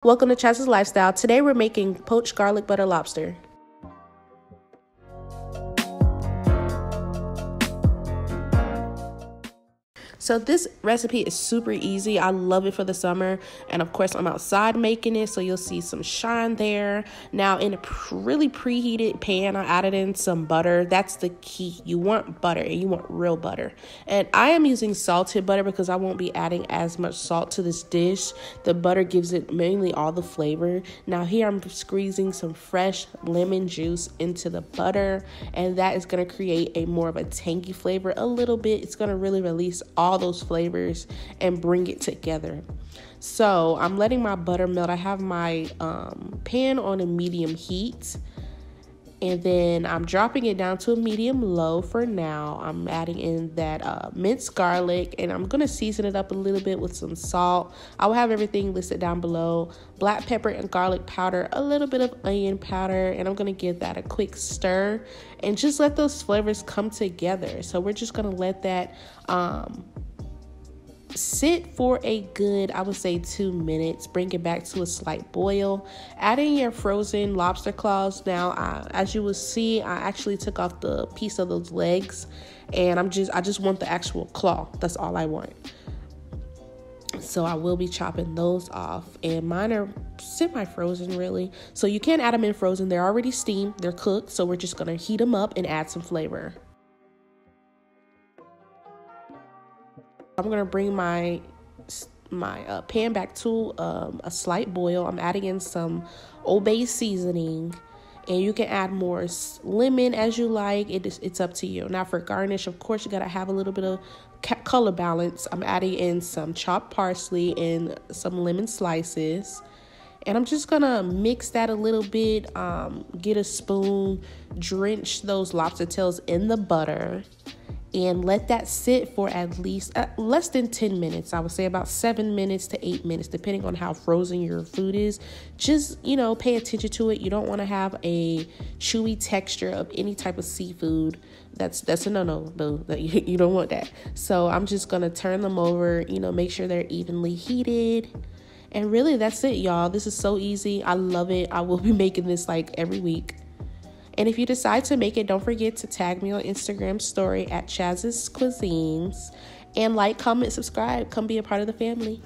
Welcome to Chaz's Lifestyle. Today we're making poached garlic butter lobster. So this recipe is super easy. I love it for the summer. And of course, I'm outside making it, so you'll see some shine there. Now, in a really preheated pan, I added in some butter. That's the key. You want butter, and you want real butter. And I am using salted butter because I won't be adding as much salt to this dish. The butter gives it mainly all the flavor. Now, here I'm squeezing some fresh lemon juice into the butter, and that is going to create a more of a tangy flavor a little bit. It's going to really release all those flavors and bring it together. So I'm letting my butter melt. I have my pan on a medium heat, and then I'm dropping it down to a medium low for now. I'm adding in that minced garlic, and I'm gonna season it up a little bit with some salt. I will have everything listed down below. Black pepper and garlic powder, a little bit of onion powder, and I'm gonna give that a quick stir and just let those flavors come together. So we're just gonna let that sit for a good, I would say, 2 minutes. Bring it back to a slight boil. Add in your frozen lobster claws. Now, as you will see, I actually took off the piece of those legs, and I just want the actual claw. That's all I want. So I will be chopping those off, and mine are semi-frozen really. So you can add them in frozen. They're already steamed. They're cooked. So we're just gonna heat them up and add some flavor. I'm gonna bring my pan back to a slight boil. I'm adding in some Old Bay seasoning, and you can add more lemon as you like. It's up to you. Now for garnish, of course, you gotta have a little bit of color balance. I'm adding in some chopped parsley and some lemon slices. And I'm just gonna mix that a little bit, get a spoon, drench those lobster tails in the butter, and let that sit for at least less than 10 minutes. I would say about 7 minutes to 8 minutes, depending on how frozen your food is. Just, pay attention to it. You don't want to have a chewy texture of any type of seafood. That's a no-no, boo. You don't want that. So I'm just going to turn them over, make sure they're evenly heated. And really, that's it, y'all. This is so easy. I love it. I will be making this like every week. And if you decide to make it, don't forget to tag me on Instagram story at Chaz's Cuisines. And like, comment, subscribe. Come be a part of the family.